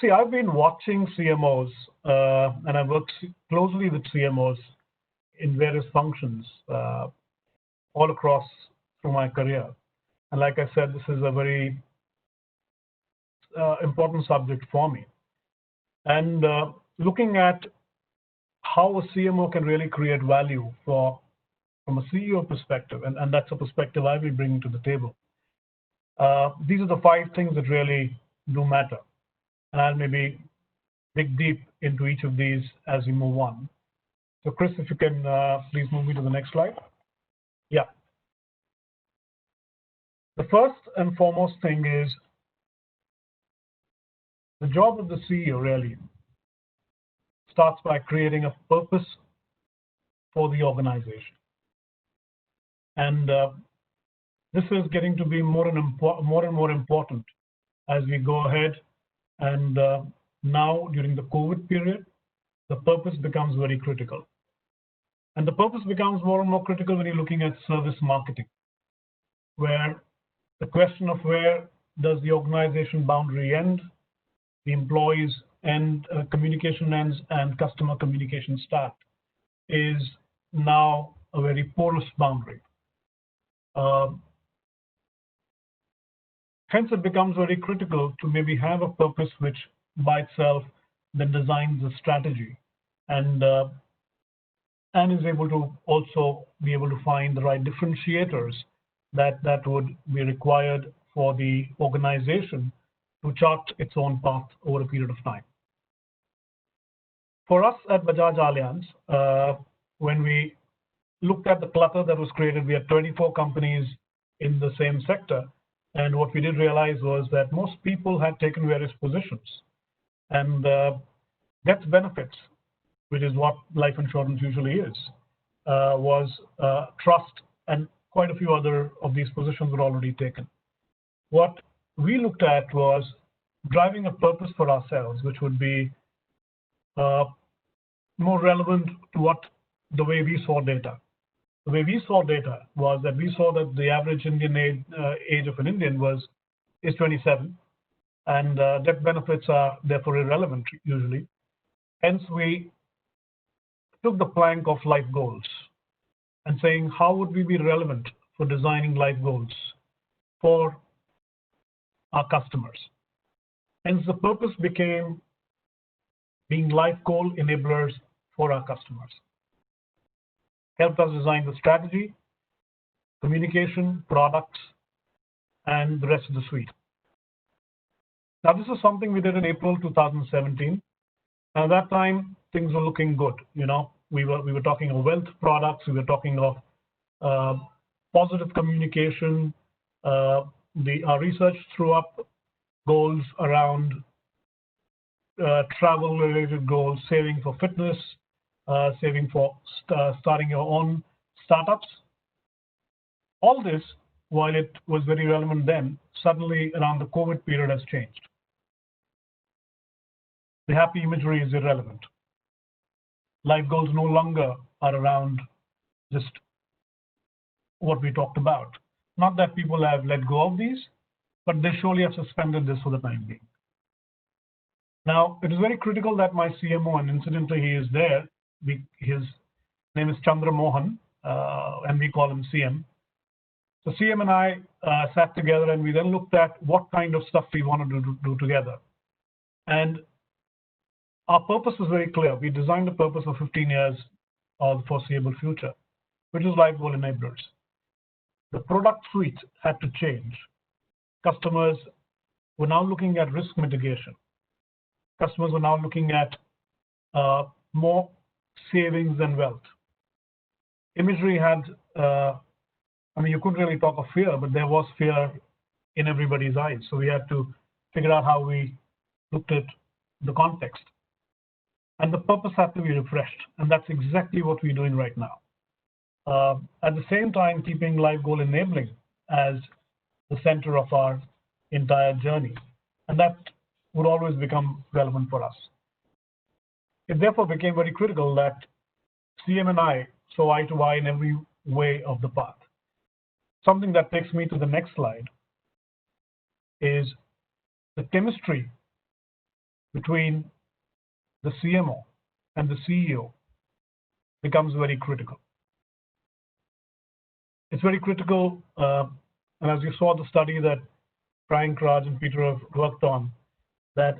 See, I've been watching CMOs, and I've worked closely with CMOs in various functions all across through my career. And like I said, this is a very important subject for me. And looking at how a CMO can really create value from a CEO perspective, and that's a perspective I will bring to the table. These are the 5 things that really do matter. And I'll maybe dig deep into each of these as we move on. So Chris, if you can please move me to the next slide. Yeah. The first and foremost thing is the job of the CEO really starts by creating a purpose for the organization. And this is getting to be more and more important as we go ahead. And now during the COVID period, the purpose becomes very critical. And the purpose becomes more and more critical when you're looking at service marketing, where the question of where does the organization boundary end, the employees and communication ends, and customer communication start, is now a very porous boundary. Hence, it becomes very critical to maybe have a purpose which by itself then designs a strategy and is able to also be able to find the right differentiators that would be required for the organization to chart its own path over a period of time. For us at Bajaj Allianz, when we looked at the clutter that was created, we had 24 companies in the same sector. And what we did realize was that most people had taken various positions. And death benefits, which is what life insurance usually is, was trust, and quite a few other of these positions were already taken. What we looked at was driving a purpose for ourselves, which would be more relevant to what the way we saw data. The way we saw data was that we saw that the average Indian age of an Indian is 27, and death benefits are therefore irrelevant usually. Hence, we took the plank of life goals and saying, how would we be relevant for designing life goals for our customers? Hence, the purpose became being life goal enablers for our customers. Helped us design the strategy, communication, products, and the rest of the suite. Now, this is something we did in April 2017. At that time, things were looking good. You know, we were talking of wealth products. We were talking of positive communication. Our research threw up goals around travel-related goals, saving for fitness, saving for starting your own startups. All this, while it was very relevant then, suddenly around the COVID period has changed. The happy imagery is irrelevant. Life goals no longer are around just what we talked about. Not that people have let go of these, but they surely have suspended this for the time being. Now, it is very critical that my CMO, and incidentally he is there, his name is Chandra Mohan, and we call him CM. So CM and I sat together, and we then looked at what kind of stuff we wanted to do together. And our purpose was very clear. We designed a purpose for 15 years of the foreseeable future, which is life goal enablers. The product suite had to change. Customers were now looking at risk mitigation. Customers were now looking at more savings than wealth. Imagery had, I mean, you couldn't really talk of fear, but there was fear in everybody's eyes. So we had to figure out how we looked at the context. And the purpose had to be refreshed. And that's exactly what we're doing right now. At the same time, keeping life goal enabling as the center of our entire journey. And that would always become relevant for us. It therefore became very critical that CM and I saw eye to eye in every way of the path. Something that takes me to the next slide is the chemistry between the CMO and the CEO becomes very critical. It's very critical, and as you saw the study that Frank, Raj, and Peter have worked on, that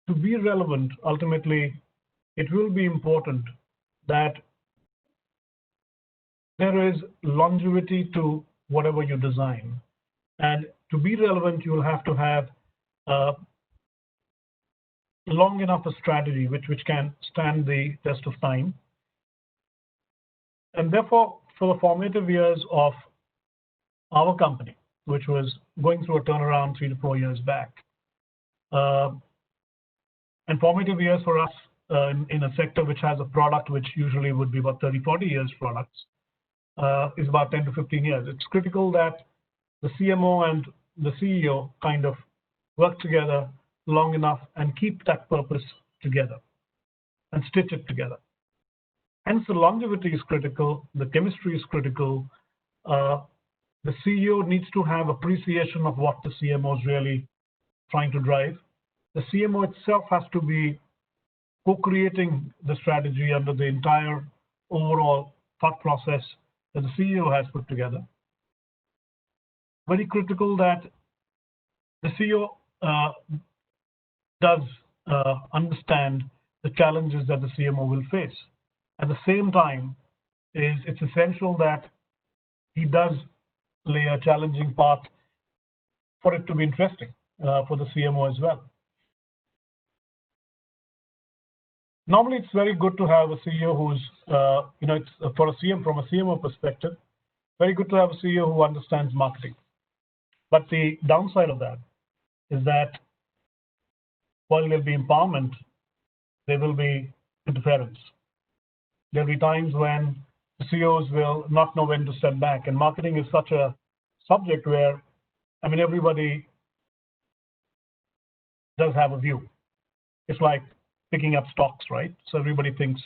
to be relevant, ultimately, it will be important that there is longevity to whatever you design. And to be relevant, you will have to have long enough a strategy which can stand the test of time. And therefore, for the formative years of our company, which was going through a turnaround 3 to 4 years back, and formative years for us in a sector which has a product which usually would be about 30, 40 years products, is about 10 to 15 years. It's critical that the CMO and the CEO kind of work together long enough and keep that purpose together and stitch it together. Hence, the longevity is critical, the chemistry is critical. The CEO needs to have appreciation of what the CMO is really trying to drive. The CMO itself has to be co-creating the strategy under the entire overall thought process that the CEO has put together. Very critical that the CEO does understand the challenges that the CMO will face. At the same time, it's essential that he does lay a challenging path for it to be interesting for the CMO as well. Normally, it's very good to have a CEO who's, it's for a CM from a CMO perspective, very good to have a CEO who understands marketing. But the downside of that is that while there'll be empowerment, there will be interference. There'll be times when the CEOs will not know when to step back, and marketing is such a subject where, everybody does have a view. It's like picking up stocks, right? So everybody thinks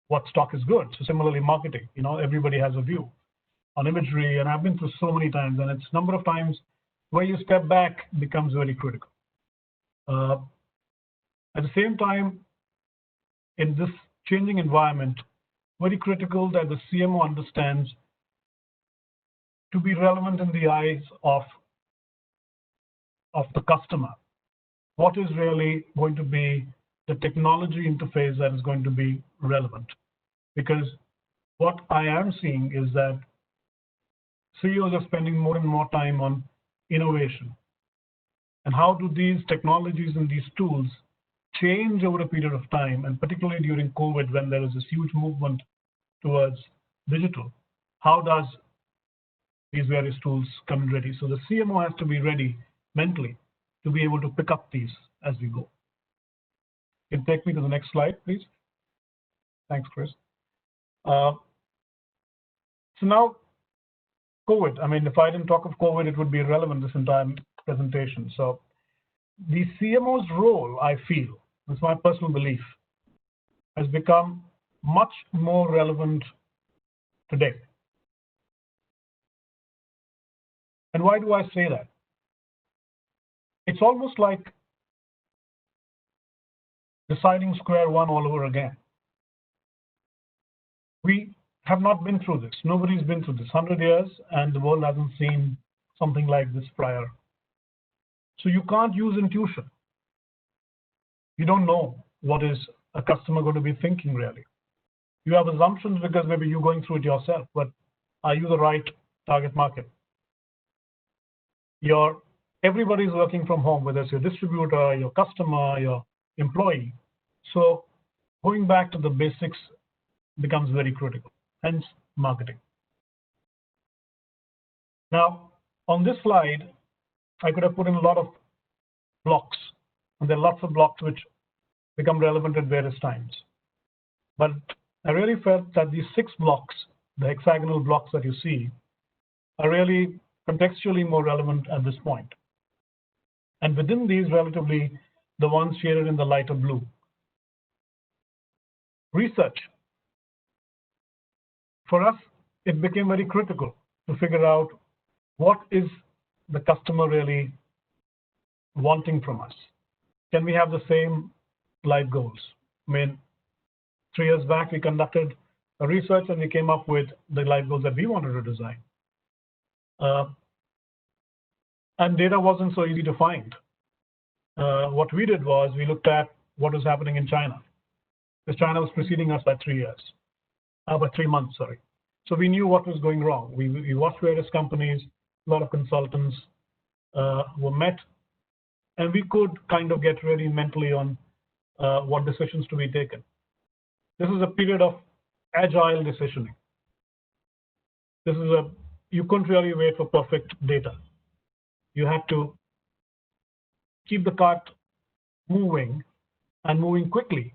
what stock is good. So similarly, marketing, everybody has a view on imagery, and I've been through so many times, and it's number of times where you step back becomes very critical. At the same time, in this changing environment, very critical that the CMO understands to be relevant in the eyes of the customer. What is really going to be the technology interface that is going to be relevant? Because what I am seeing is that CEOs are spending more and more time on innovation. And how do these technologies and these tools change over a period of time, and particularly during COVID when there is this huge movement towards digital, how does these various tools come in ready? So the CMO has to be ready mentally to be able to pick up these as we go. Can you take me to the next slide, please? Thanks, Chris. So now, COVID. If I didn't talk of COVID, it would be irrelevant this entire presentation. So the CMO's role, I feel, it's my personal belief, has become much more relevant today. And why do I say that? It's almost like deciding square one all over again. We have not been through this. Nobody's been through this. 100 years, and the world hasn't seen something like this prior. So you can't use intuition. You don't know what is a customer going to be thinking really. You have assumptions because maybe you're going through it yourself, but are you the right target market? Everybody's working from home, whether it's your distributor, your customer, your employee. So going back to the basics becomes very critical, hence marketing. Now, on this slide, I could have put in a lot of blocks, and there are lots of blocks which become relevant at various times. But I really felt that these 6 blocks, the hexagonal blocks that you see, are really contextually more relevant at this point. And within these, relatively, the ones shaded in the lighter blue. Research. For us, it became very critical to figure out what is the customer really wanting from us. can we have the same life goals? I mean, 3 years back, we conducted a research and we came up with the life goals that we wanted to design. And data wasn't so easy to find. What we did was we looked at what was happening in China, because China was preceding us by 3 months, sorry. So we knew what was going wrong. We watched various companies, a lot of consultants were met, and we could kind of get ready mentally on what decisions to be taken. This is a period of agile decisioning. You couldn't really wait for perfect data. You had to keep the cart moving and moving quickly.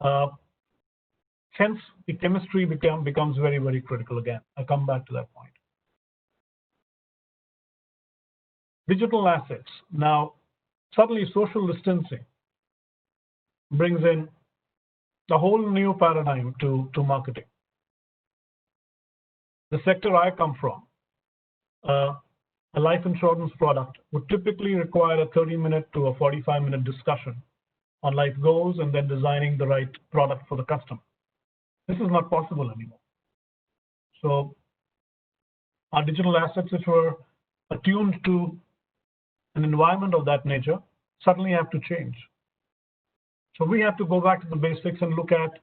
Hence, the chemistry becomes very, very critical again. I'll come back to that point. Digital assets. Now, suddenly social distancing brings in a whole new paradigm to marketing. The sector I come from, a life insurance product would typically require a 30-minute to a 45-minute discussion on life goals and then designing the right product for the customer. This is not possible anymore. So our digital assets, which were attuned to an environment of that nature, suddenly have to change. So we have to go back to the basics and look at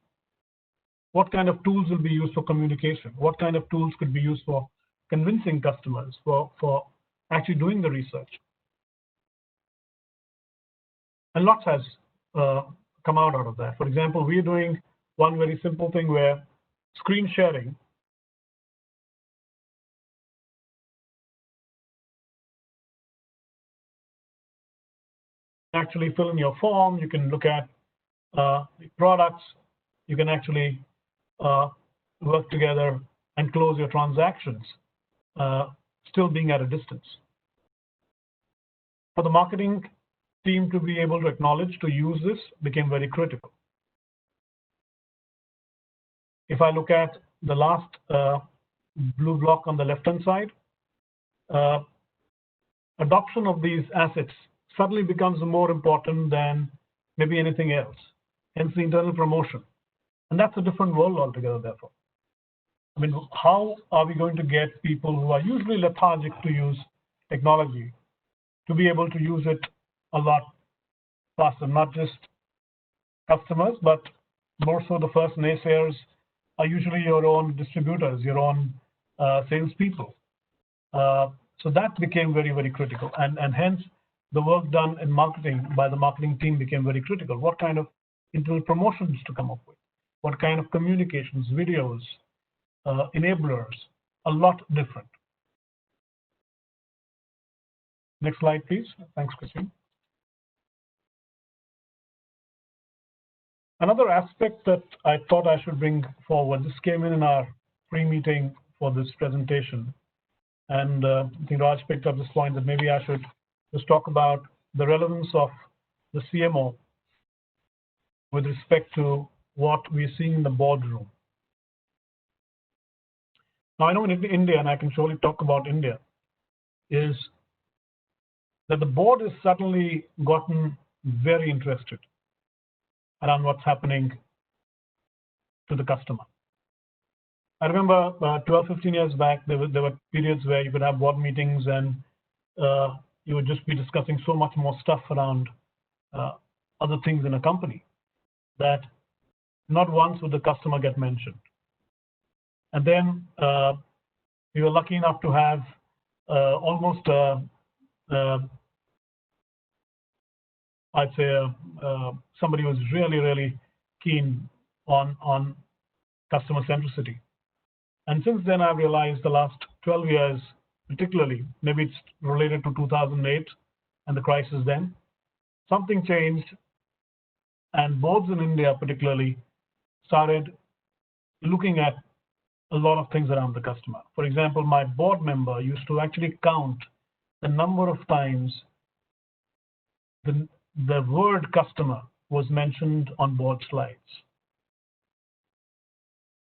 what kind of tools will be used for communication, what kind of tools could be used for convincing customers, for actually doing the research. And lots has come out of that. For example, we're doing one very simple thing where screen sharing actually fill in your form, you can look at the products, you can actually work together and close your transactions, still being at a distance. For the marketing team to be able to acknowledge, to use this became very critical. If I look at the last blue block on the left-hand side, adoption of these assets suddenly becomes more important than maybe anything else, hence the internal promotion. And that's a different world altogether, therefore. I mean, how are we going to get people who are usually lethargic to use technology to be able to use it a lot faster? Not just customers, but more so the first naysayers are usually your own distributors, your own salespeople. So that became very, very critical. And hence, the work done in marketing by the marketing team became very critical. What kind of internal promotions to come up with? What kind of communications, videos, enablers? A lot different. Next slide, please. Thanks, Christine. Another aspect that I thought I should bring forward, this came in our pre-meeting for this presentation. And I think Raj picked up this point that maybe I should just talk about the relevance of the CMO with respect to what we're seeing in the boardroom. Now, I know in India, and I can surely talk about India, is that the board has suddenly gotten very interested around what's happening to the customer. I remember 12, 15 years back, there were periods where you could have board meetings and you would just be discussing so much more stuff around other things in a company that not once would the customer get mentioned. And then we were lucky enough to have almost, I'd say, somebody who was really, really keen on customer centricity. And since then, I've realized the last 12 years, particularly, maybe it's related to 2008 and the crisis then, something changed, and boards in India particularly started looking at a lot of things around the customer. For example, my board member used to actually count the number of times the word customer was mentioned on board slides.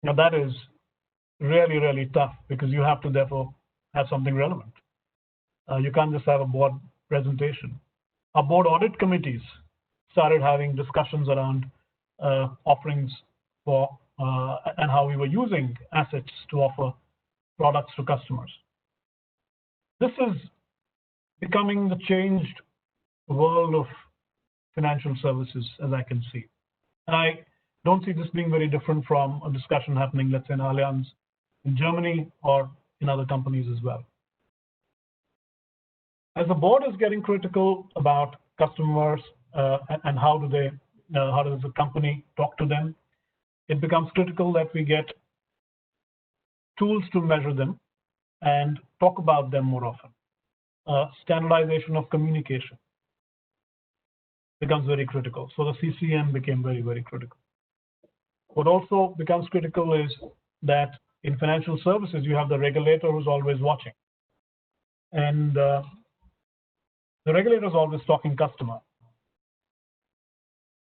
Now that is really, really tough because you have to therefore have something relevant. You can't just have a board presentation. Our board audit committees started having discussions around offerings for and how we were using assets to offer products to customers. This is becoming the changed world of financial services, as I can see. And I don't see this being very different from a discussion happening, let's say, in Allianz in Germany or in other companies as well. As the board is getting critical about customers and how does the company talk to them, it becomes critical that we get tools to measure them and talk about them more often. Standardization of communication becomes very critical. So the CCM became very, very critical. What also becomes critical is that in financial services, you have the regulator who's always watching. And the regulator is always talking customer.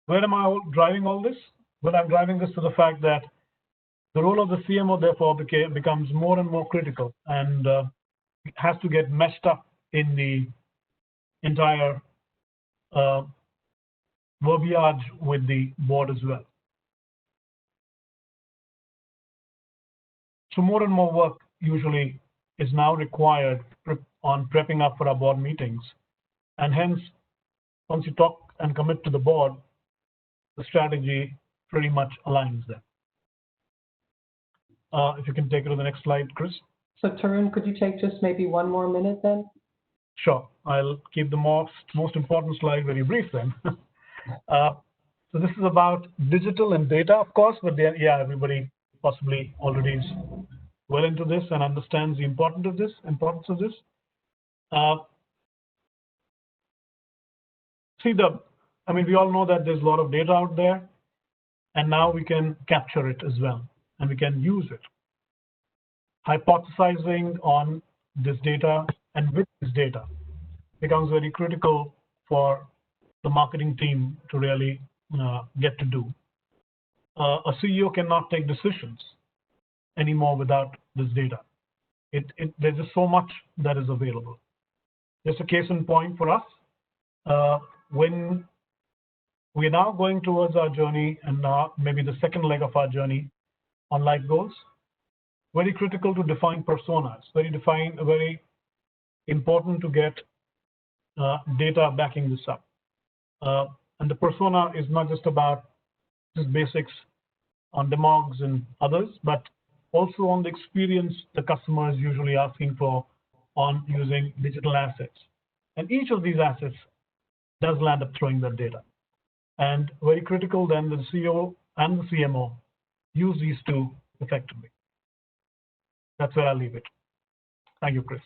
Where am I driving all this? Well, I'm driving this to the fact that the role of the CMO, therefore, becomes more and more critical and has to get meshed up in the entire verbiage with the board as well. So more and more work usually is now required on prepping up for our board meetings. And hence, once you talk and commit to the board, the strategy pretty much aligns there. If you can take it to the next slide, Chris. So Tarun, could you take just maybe one more minute then? Sure. I'll keep the most important slide very brief then. So this is about digital and data, of course, but yeah, everybody possibly already is well into this and understands the importance of this. We all know that there's a lot of data out there, and now we can capture it as well, and we can use it. Hypothesizing on this data and with this data becomes very critical for the marketing team to really get to do. A CEO cannot take decisions anymore without this data. There's just so much that is available. Just a case in point for us, when we're now going towards our journey and now maybe the second leg of our journey on life goals, very critical to define personas, very important to get data backing this up. And the persona is not just about just basics on demogs and others, but also on the experience the customer is usually asking for on using digital assets. And each of these assets does land up throwing that data. And very critical then the CEO and the CMO use these two effectively. That's where I'll leave it. Thank you, Chris.